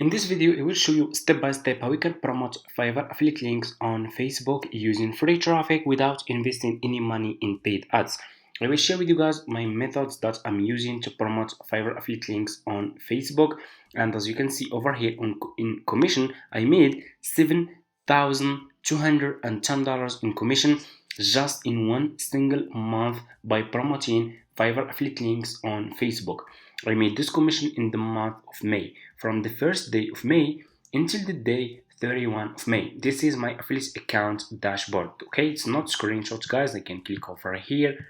In this video, I will show you step by step how you can promote Fiverr affiliate links on Facebook using free traffic without investing any money in paid ads. I will share with you guys my methods that I'm using to promote Fiverr affiliate links on Facebook. And as you can see over here in commission, I made $7,210 in commission just in one single month by promoting Fiverr affiliate links on Facebook. I made this commission in the month of May, from the first day of May until the day 31 of May. This is my affiliate account dashboard. Okay, it's not screenshots, guys. I can click over here.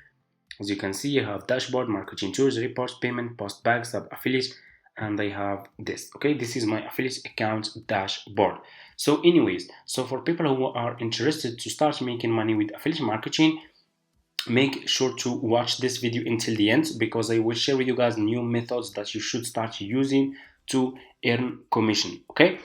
As you can see, you have dashboard, marketing tools, reports, payment, post bag, sub affiliate, and I have this. Okay, this is my affiliate account dashboard. So anyways, so for people who are interested to start making money with affiliate marketing, make sure to watch this video until the end, because I will share with you guys new methods that you should start using to earn commission. Okay,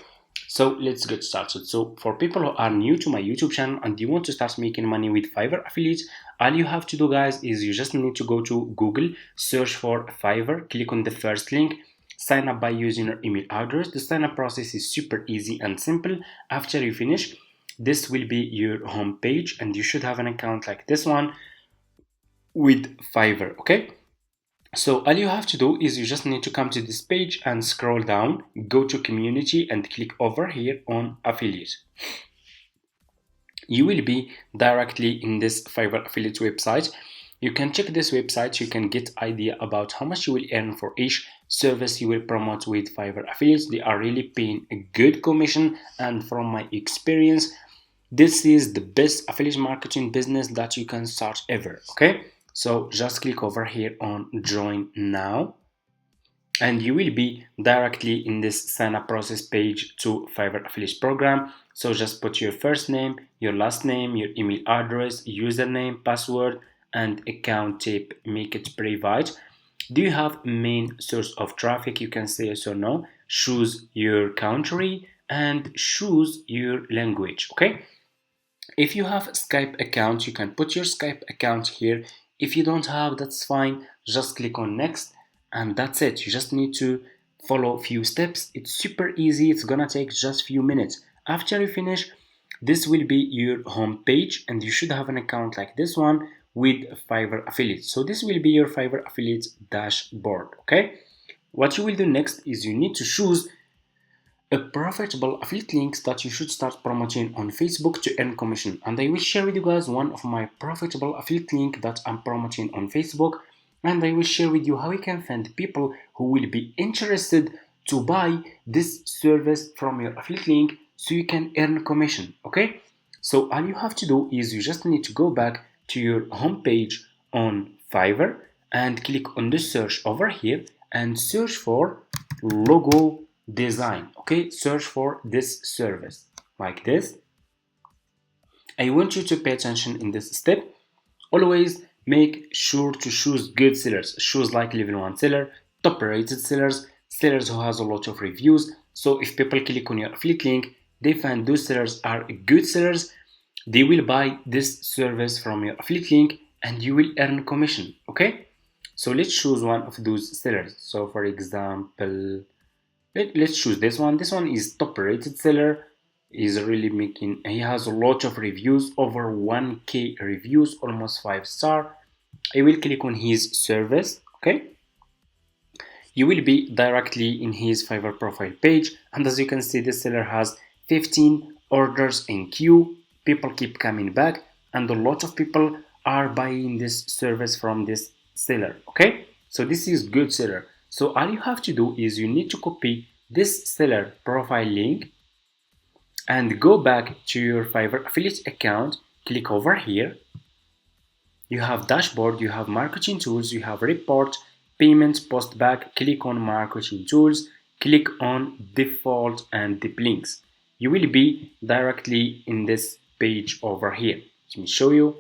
so let's get started. So for people who are new to my YouTube channel and you want to start making money with Fiverr affiliates, all you have to do, guys, is you just need to go to Google, search for Fiverr, click on the first link, sign up by using your email address. The sign up process is super easy and simple. After you finish, this will be your home page and you should have an account like this one with Fiverr. Okay, so all you have to do is you just need to come to this page and scroll down, go to community and click over here on affiliate. You will be directly in this Fiverr affiliate website. You can check this website, you can get idea about how much you will earn for each service you will promote with Fiverr affiliates. They are really paying a good commission, and from my experience, this is the best affiliate marketing business that you can start ever. Okay, so just click over here on join now and you will be directly in this sign up process page to Fiverr affiliate program. So just put your first name, your last name, your email address, username, password, and account type. Make it private. Do you have main source of traffic? You can say yes or no. Choose your country and choose your language. Okay, if you have Skype account, you can put your Skype account here. If you don't have, that's fine. Just click on next and that's it. You just need to follow a few steps. It's super easy. It's gonna take just few minutes. After you finish, this will be your home page and you should have an account like this one with Fiverr affiliates. So this will be your Fiverr affiliates dashboard. Okay, what you will do next is you need to choose a profitable affiliate links that you should start promoting on Facebook to earn commission. And I will share with you guys one of my profitable affiliate link that I'm promoting on Facebook, and I will share with you how you can find people who will be interested to buy this service from your affiliate link so you can earn commission. Okay, so all you have to do is you just need to go back to your home page on Fiverr and click on the search over here and search for logo design. Okay, search for this service like this. I want you to pay attention in this step. Always make sure to choose good sellers. Choose like level 1 seller, top rated sellers, sellers who has a lot of reviews. So if people click on your affiliate link, they find those sellers are good sellers, they will buy this service from your affiliate link and you will earn commission. Okay, so let's choose one of those sellers. So for example, let's choose this one. This one is top rated seller. Is really making, he has a lot of reviews, over 1k reviews, almost 5-star. I will click on his service. Okay, you will be directly in his Fiverr profile page, and as you can see, this seller has 15 orders in queue. People keep coming back and a lot of people are buying this service from this seller. Okay, so this is good seller. So all you have to do is you need to copy this seller profile link and go back to your Fiverr affiliate account. Click over here. You have dashboard, you have marketing tools, you have report, payments, post back. Click on marketing tools, click on default and deep links. You will be directly in this page over here. Let me show you.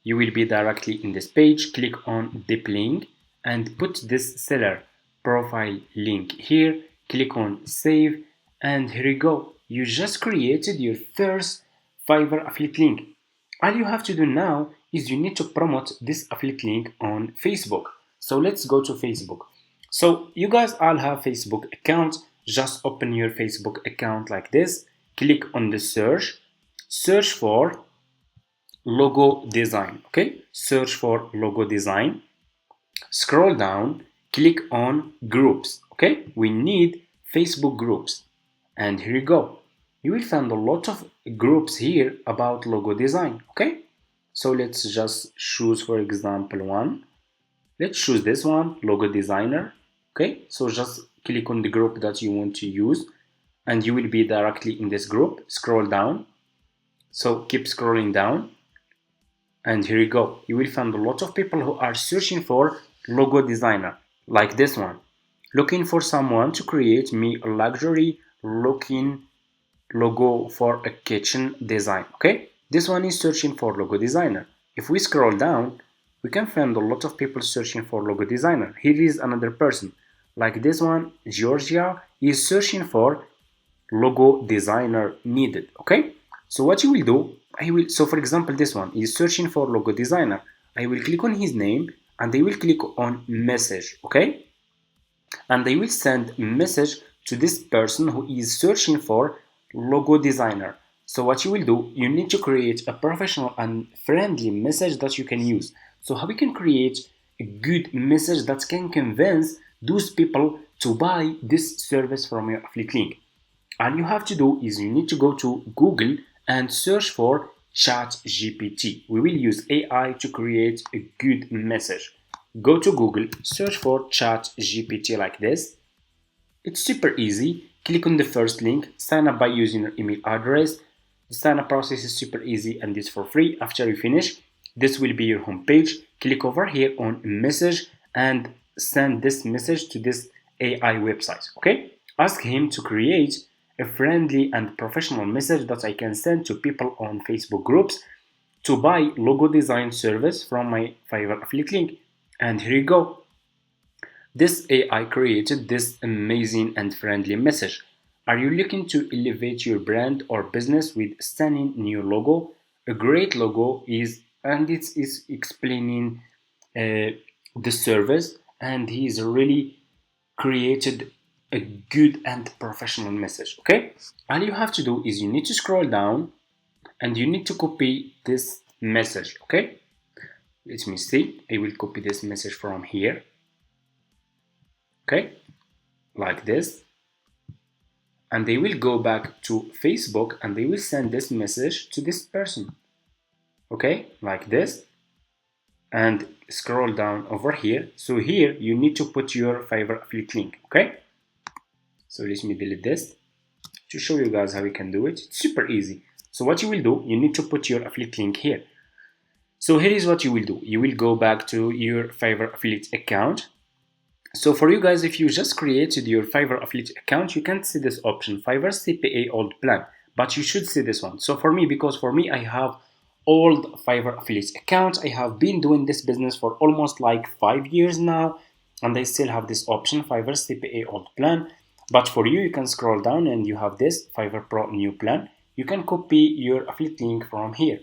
You will be directly in this page. Click on deep link and put this seller profile link here. Click on save and here you go. You just created your first Fiverr affiliate link. All you have to do now is you need to promote this affiliate link on Facebook. So let's go to Facebook. So you guys all have Facebook accounts. just open your Facebook account like this, click on the search for logo design. Okay, search for logo design, scroll down, click on groups. Okay, we need Facebook groups, and here you go. You will find a lot of groups here about logo design. Okay, so let's just choose, for example, one. Let's choose this one, logo designer. Okay, so just click on the group that you want to use and you will be directly in this group. Scroll down, so keep scrolling down, and here you go. You will find a lot of people who are searching for logo designer, like this one, looking for someone to create me a luxury looking logo for a kitchen design. Okay, this one is searching for logo designer. If we scroll down, we can find a lot of people searching for logo designer. Here is another person, like this one, Georgia, is searching for logo designer needed. Okay, so what you will do, so for example, this one is searching for logo designer. I will click on his name and I will click on message. Okay, and I will send message to this person who is searching for logo designer. So what you will do, you need to create a professional and friendly message that you can use. So how we can create a good message that can convince those people to buy this service from your affiliate link? All you have to do is you need to go to Google and search for ChatGPT. We will use AI to create a good message. Go to Google, search for ChatGPT like this. It's super easy. Click on the first link, sign up by using your email address. The sign up process is super easy and it's for free. After you finish, this will be your home page. Click over here on message and send this message to this AI website. Okay? Ask him to create a friendly and professional message that I can send to people on Facebook groups to buy logo design service from my Fiverr affiliate link. And here you go. This AI created this amazing and friendly message. Are you looking to elevate your brand or business with stunning new logo? A great logo is, and it is explaining the service, and he's really created a good and professional message. Okay, all you have to do is you need to scroll down and you need to copy this message. Okay, let me see. I will copy this message from here. Okay, like this, and they will go back to Facebook and they will send this message to this person. Okay, like this, and scroll down over here. So here you need to put your Fiverr affiliate link. Okay, so let me delete this to show you guys how you can do it. It's super easy. So what you will do, you need to put your affiliate link here. So here is what you will do. You will go back to your Fiverr affiliate account. So for you guys, if you just created your Fiverr affiliate account, you can't see this option, Fiverr CPA old plan, but you should see this one. So for me, because for me, I have old Fiverr affiliate account. I have been doing this business for almost like 5 years now, and I still have this option, Fiverr CPA old plan. But for you, you can scroll down and you have this Fiverr Pro new plan. You can copy your affiliate link from here.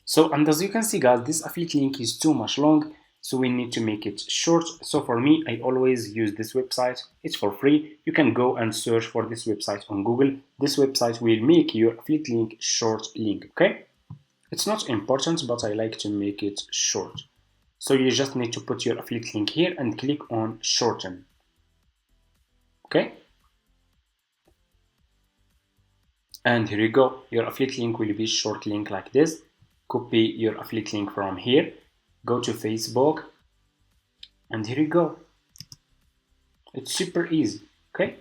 So, and as you can see guys, this affiliate link is too much long, so we need to make it short. So for me, I always use this website. It's for free. You can go and search for this website on Google. This website will make your affiliate link short link. Okay, it's not important, but I like to make it short. So you just need to put your affiliate link here and click on shorten. Okay, and here you go. Your affiliate link will be short link like this. Copy your affiliate link from here, go to Facebook, and here you go. It's super easy. Okay,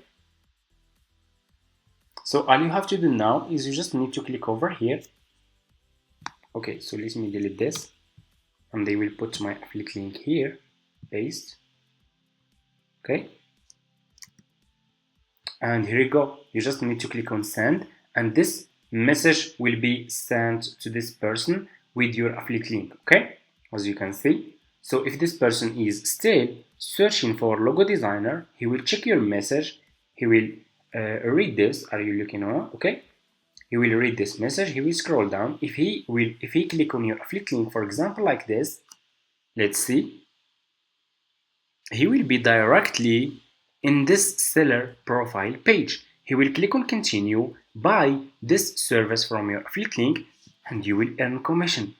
so all you have to do now is you just need to click over here. Okay, so let me delete this, and they will put my affiliate link here, paste. Okay, and here you go. You just need to click on send, and this message will be sent to this person with your affiliate link. Okay, as you can see. So if this person is still searching for logo designer, he will check your message. He will read this. Are you looking on? Okay, he will read this message. He will scroll down. If he click on your affiliate link, for example, like this, let's see, he will be directly in this seller profile page. He will click on continue, buy this service from your affiliate link, and you will earn commission.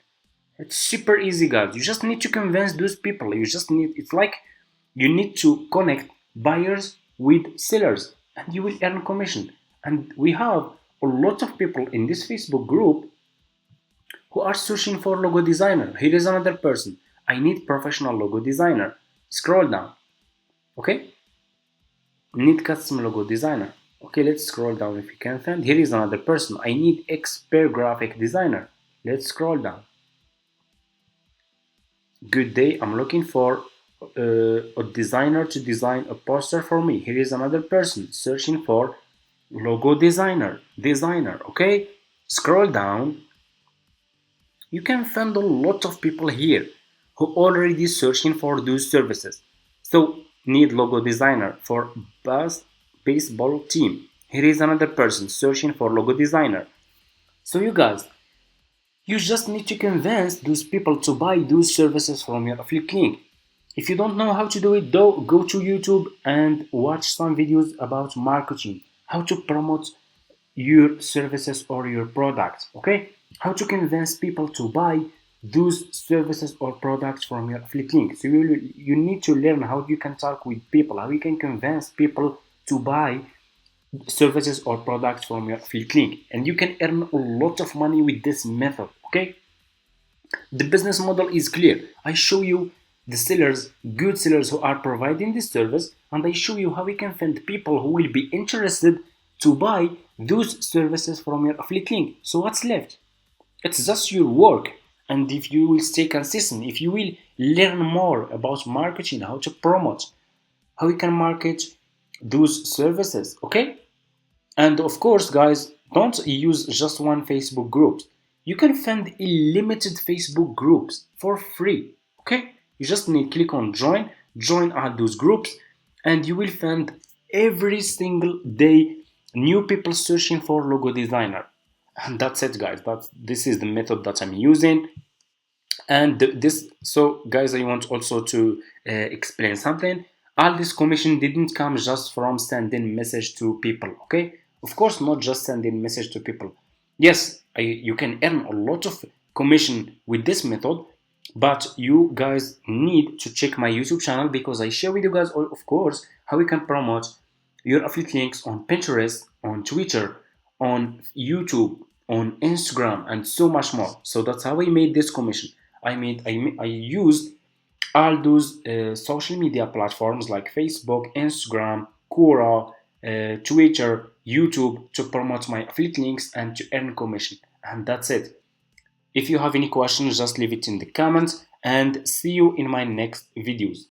It's super easy, guys. You just need to convince those people. It's like you need to connect buyers with sellers and you will earn commission. And we have a lot of people in this Facebook group who are searching for logo designer. Here is another person. I need professional logo designer. Scroll down. Okay? Need custom logo designer. Okay, let's scroll down if you can find. Here is another person. I need expert graphic designer. Let's scroll down. Good day, I'm looking for a designer to design a poster for me. Here is another person searching for logo designer. Okay, scroll down. You can find a lot of people here who already searching for those services. So need logo designer for baseball team. Here is another person searching for logo designer. So you guys, you just need to convince those people to buy those services from your affiliate link. If you don't know how to do it, though, go to YouTube and watch some videos about marketing, how to promote your services or your products, okay? How to convince people to buy those services or products from your affiliate link. So you need to learn how you can talk with people, how you can convince people to buy services or products from your affiliate link, and you can earn a lot of money with this method. Okay, the business model is clear. I show you the sellers, good sellers who are providing this service, and I show you how we can find people who will be interested to buy those services from your affiliate link. So what's left? It's just your work. And if you will stay consistent, if you will learn more about marketing, how to promote, how you can market those services, okay? And of course, guys, don't use just one Facebook group. You can find unlimited Facebook groups for free. Okay? You just need to click on join all those groups, and you will find every single day new people searching for logo designer. And that's it, guys. This is the method that I'm using. And this, so guys, I want also to explain something. All this commission didn't come just from sending message to people, okay? Of course, not just sending message to people. Yes, you can earn a lot of commission with this method, but you guys need to check my YouTube channel, because I share with you guys, of course, how you can promote your affiliate links on Pinterest, on Twitter, on YouTube, on Instagram, and so much more. So that's how I made this commission. I used all those social media platforms like Facebook, Instagram, Quora, Twitter, YouTube to promote my affiliate links and to earn commission. And that's it. If you have any questions, just leave it in the comments, and see you in my next videos.